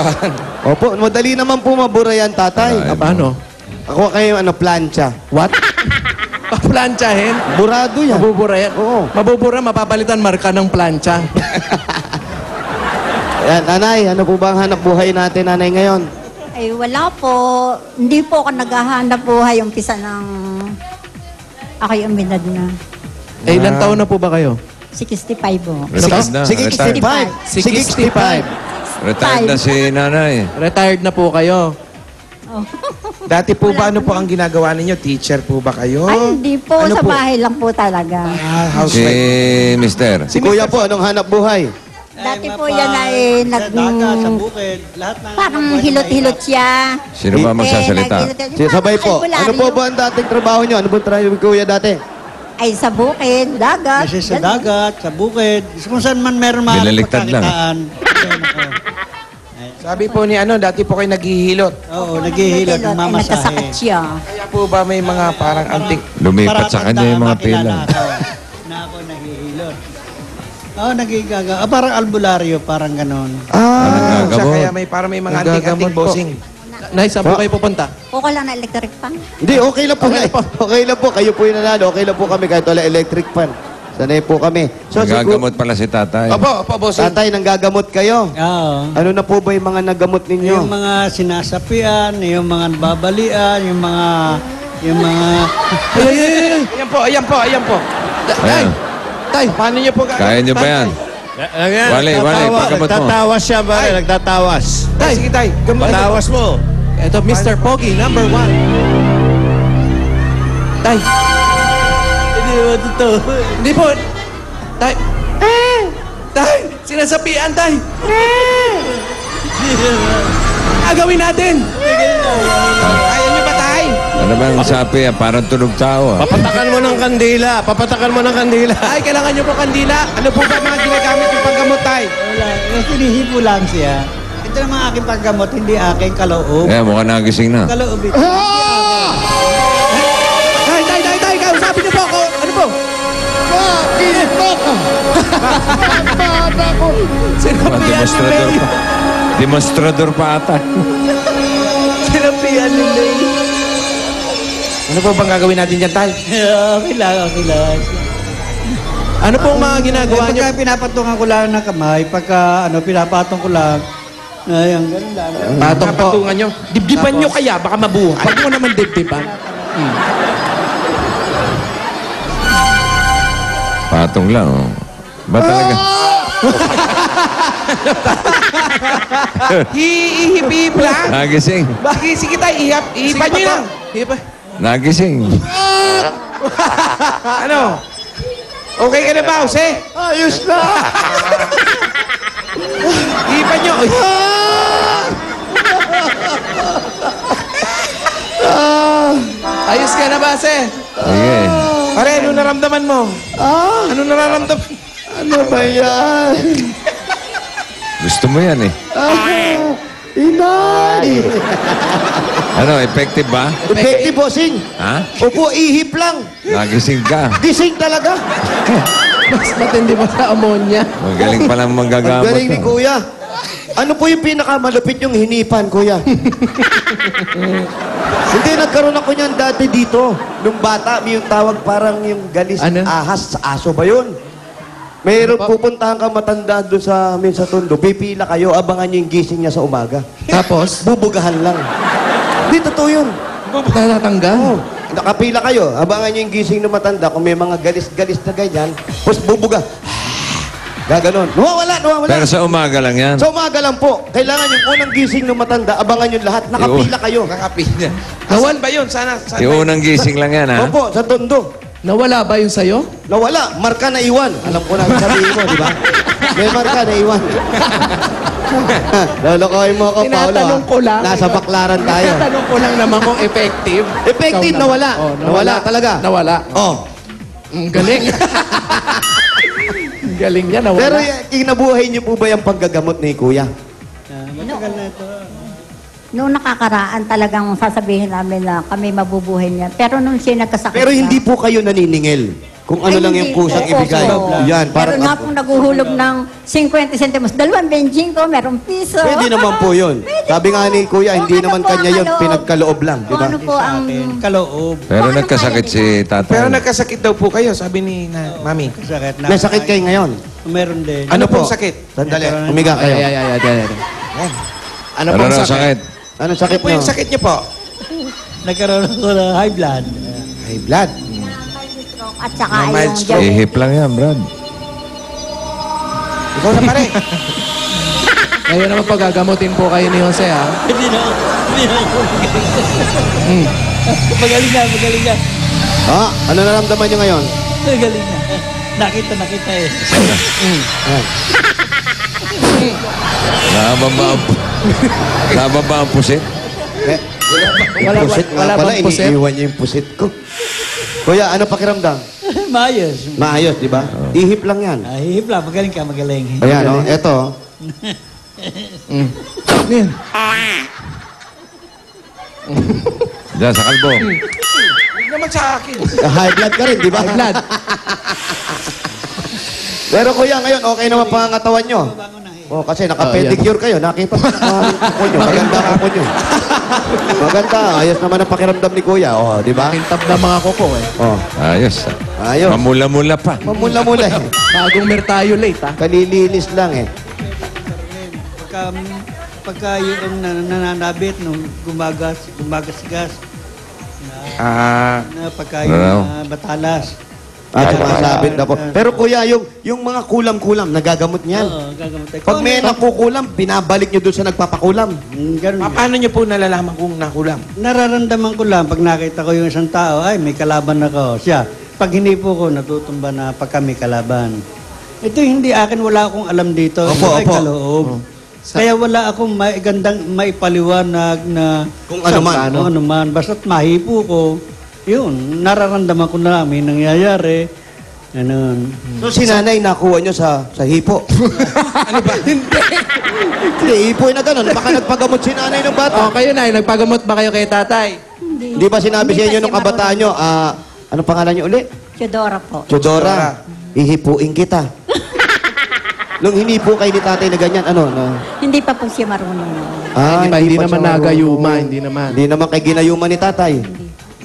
Kagawaan. Opo, madali naman po mabura yan, tatay. Paano? Ako kayo, plancha. What? Paplantsahin? Burado yan. Mabubura yan? Oo. Mabubura, mapapalitan marka ng plancha. Yan, nanay, ano po ba ang hanap buhay natin, nanay, ngayon? Ay, wala po. Hindi po ako naghahanap buhay. Umpisa ng... Ako yung binad na. Eh, ilang taon na po ba kayo? 65 po. Retired na. Retired. 65. Retired na si nanay. Retired na po kayo. Oh. Dati po ba, ano po ang ginagawa ninyo? Teacher po ba kayo? Ay, hindi po. Ano Sa po? bahay lang po talaga. Ah, Si housewife. Mister. Si kuya po, anong hanap buhay? Dati po yan ay sa bukid, lahat ng... parang hilot-hilot siya. Sino ba magsasalita? Sabay po. Ano po ba ang dating trabaho nyo? Ano po ang trabaho ni kuya dati? Ay, sa bukid, dagat. Kasi sa dagat, sa bukid, kung saan man meron mga Binaliktad lang. pagkakitaan. Ayan ako. Sabi po ni ano, dati po kayo naghihilot. Oo, naghihilot, Ay, nagkasakit mamasahe. siya. Kaya po ba may mga parang antik? Lumipat sa kanya yung mga pila. Na ako naghihilot. Oo, nagigaga. Parang albularyo, parang ganon. Ah, Nagagamot. kaya may parang may mga antik-antik Nagagamot po. bossing. Nay, saan po kayo pupunta? Okay lang na electric fan. Hindi, okay lang po. Okay lang po. Kayo po yung nanalo. Okay lang po kami kahit wala electric fan. Sanay po kami. So, Nagagamot pala si tatay. Opo, bossing. tatay, nanggagamot kayo. Oo. Ano na po ba yung mga nagamot ninyo? Yung mga sinasapian, yung mga babalian, yung mga... Ayan po, ayan po, ayan po. Tay! Ayan. Tay! Paano niyo po Kaya niyo ba yan? Wale, paggamot mo. Nagtatawas siya ba? Ay. Nagtatawas. Tay, sige tay. Patawas mo. Ito, Mr. Pogi, number 1. Tay! Hindi mo totoo. Hindi po! Tay! Tay! Sinasapian, tay! Agawin natin! Kaya niyo ba tay? Ano ba ang sapi? Parang tunog tao. Papatakan mo ng kandila. Papatakan mo ng kandila. Ay, kailangan nyo po kandila! Ano po ba mga ginagamit yung panggamot tay? Wala. Hinihipo lang siya. Ito naman aking paggamot, hindi aking kaloob. Eh, mukhang nagising na. Kaloob ito. Tay! Tay! Tay! Tay! Kausapin niyo po ako! Ano po? Sinapian ni Demonstrador May! pa. Demonstrador pa ata. Sinapian ni May! Ano po bang gagawin natin dyan tay? Okay lang, okay lang. Ano pong mga ginagawa niyo? Pagka pinapatungan ko lang ng kamay, pagka pinapatong ko lang, ayan, ganun lang. Patong po. Patungan nyo. Dibdiban nyo kaya, baka mabuhay. Huwag mo naman dibdiban. Patong lang. Oh. Ba talaga? Ihip-ihip lang. Nagising. Sige, sige tayo, ihipan nyo lang. Hipa. Nagising. Ano? Okay ka na ba, Jose? Ayos na! Ihipan nyo. Uy. Ayos ka na, base? Sige. Pare, ano naramdaman mo? Ano nararamdaman? Ano ba yan? Gusto mo yan eh. Inay! Ano, effective ba? Effective bossing. Ha? Opo, ihip lang. Nagising ka. Gising talaga. Mas matindi pa sa ammonia. Magaling palang Ang manggagamot. galing ni kuya. Ano po yung pinakamalupit yung hinipan, kuya? Hindi, nagkaroon ako niyan dati dito. Nung bata, may yung tawag parang yung galis Ano? ahas sa aso ba yun? Mayroon pupuntahan ka matanda doon sa amin sa Tondo. Pipila kayo, abangan niyo yung gising niya sa umaga. Tapos, Bubugahan lang. Hindi, totoo yun. tatanggal. Oh, nakapila kayo, abangan niyo yung gising ng matanda. Kung may mga galis-galis na ganyan, tapos bubuga. Gaganon. Nawawala. Pero sa umaga lang yan. Sa umaga lang po. Kailangan yung unang gising ng matanda, abangan yung lahat. Nakapila kayo. Nakapila. Asan ba yun? Sana. Yung unang gising lang yan, ha? Opo, sa Tondo. Nawala ba yun sa'yo? Nawala. Marka na iwan. Alam ko na sabihin mo, di ba? May marka na iwan. Lolokohin mo ako, Paolo. Tinatanong ko lang. Nasa baklaran tayo. Tinatanong ko lang naman kung effective. Effective, Ikaw nawala. Oh, Nawala talaga. Nawala. Oh. Galing. Galing niya, nawala. Pero kinabuhay niyo po ba yung paggagamot ni Kuya? Matagal na ito. Noong nakakaraan talagang sasabihin namin na kami mabubuhay niya. Pero nung siya nagkasakit Pero hindi na, po kayo naniningil. Kung ano Ay, lang yung hindi kusang po. ibigay. Opo. Yan, parang Meron nga pong naguhulog ng 50 centimos. 2 benjing ko, merong piso. pwede naman po yun. Pwede Sabi po. nga ni Kuya, Kung hindi ano naman po ang kanya yun, kaloob. pinagkaloob lang. Di Kung ba? ano po Sa ang... akin, kaloob. Pero Paano nagkasakit kaya si tatay. Pero nagkasakit daw po kayo, sabi ni Mami. Sakit na. May sakit kayo ngayon. Meron din. Ano pong sakit? Sandali, umiga kayo. Ano Ano pong raw sakit? sakit? Anong Ano sakit po nyo? yung sakit niyo po? Nagkaroon ako ng high blood. High blood. At saka Mild yung... stroke. Ihip lang yan, Brad. Ikaw na pare. Ngayon naman pagagamutin po kayo ni Jose, ha? Hindi na ako. Magaling na, magaling na. Ha? Ano naramdaman nyo ngayon? Magaling na. Nakita eh. Ayan. Nababa ang pusit? Eh, Wala- pusit nga wala pala, bang pusit? iniiwan niya yung pusit ko. Kuya, ano pakiramdam? Maayos. Maayos, di ba? Ihip lang yan. Hihip lang. Magaling ka, magaling. Ayan, oh, eto. Ano yan? Diyan, sa kalbo. Huwag naman sa akin. High blood ka rin, di ba? High blood. Pero kuya, ngayon, okay naman pangangatawan nyo. Oh, kasi naka-pedicure kayo. Nakita ko ang kuko nyo. Maganda ang kuko nyo. Maganda. Ayos naman ang pakiramdam ni kuya. Oh, di ba? Kintab na mga koko, eh. Oh, Ayos. ayos. Mamula-mula pa. Mamula-mula eh. Bagong mertayo late, ha? Kalilinis lang eh. Pagka yung nananabit, nung gumagasigas, na pagka yung batalas. At sumasabit ako. Pero kuya, yung mga kulam-kulam, nagagamot niyan. Oo, gagamot. Pag may nakukulam, binabalik nyo doon sa nagpapakulam. Ganun. Paano niyo po nalalaman kung nakulam? Nararamdaman ko lang pag nakita ko yung isang tao, ay may kalaban ako. Siya, pag hindi po ko, natutumba na pagka may kalaban. Ito hindi akin, wala akong alam dito. Opo, Ito ay opo. kaloob. Kaya wala akong maipaliwanag na Kung ano man. Kung ano man. Basta't mahipo ko, yun, nararamdaman ko na may nangyayari. Ganun. So si nanay nakuha nyo sa hipo. Ano ba? Hindi, hipo na ganun. Baka nagpagamot si nanay ng bata. Oh, kayo na, nagpagamot ba kayo kay tatay? Di ba sinabi sa inyo nung kabataan nyo, anong pangalan nyo uli? Chodora po. Chodora, ihipuin kita. Nung hinipo kayo ni tatay na ganyan, ano? Hindi pa po siya marunong. Hindi pa naman siya nagayuma, marunong. hindi naman. Hindi naman kay ginayuma ni tatay.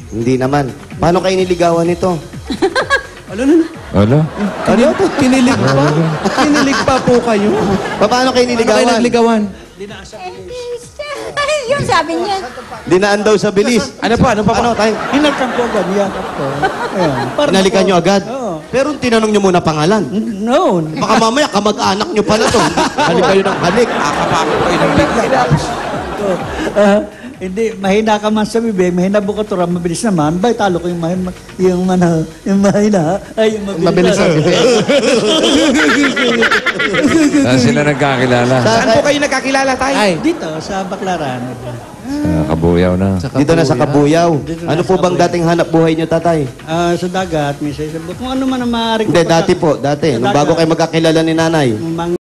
Hindi naman. Paano kayo niligawan nito? Wala. Ano to? Kinilig pa? Kinilig pa po kayo? Paano kayo Paano kayo niligawan? nagligawan? Yung sabi niya, Dinaan daw sa bilis. Ano pa? Ano pa ba? Ano tayo? Hinarkan ko agad, niyakap ko. Ayan. Parang Hinalikan ako- nyo agad? Oo. Pero tinanong nyo muna pangalan. No. Baka mamaya kamag-anak nyo pala to. Halik kayo ng halik. Kakapakot kayo ng bigla. Hindi, mahina ka man sa bibig, mahina bukatura, mabilis naman. Bay, talo ko yung mahina, yung mahina, ay, yung Mabilis mabilis. ang Saan sila nagkakilala? Saan po kayo nagkakilala tayo? Ay, Dito, sa Baklaran. Sa Kabuyaw na. Dito na sa Kabuyaw. Dito na Ano sa po bang Kabuyaw. dating hanap buhay nyo, tatay? Sa dagat, minsan, kung ano man ang maaari ko. Hindi, dati po. Dati. Nung bago kayo magkakilala ni nanay. Mga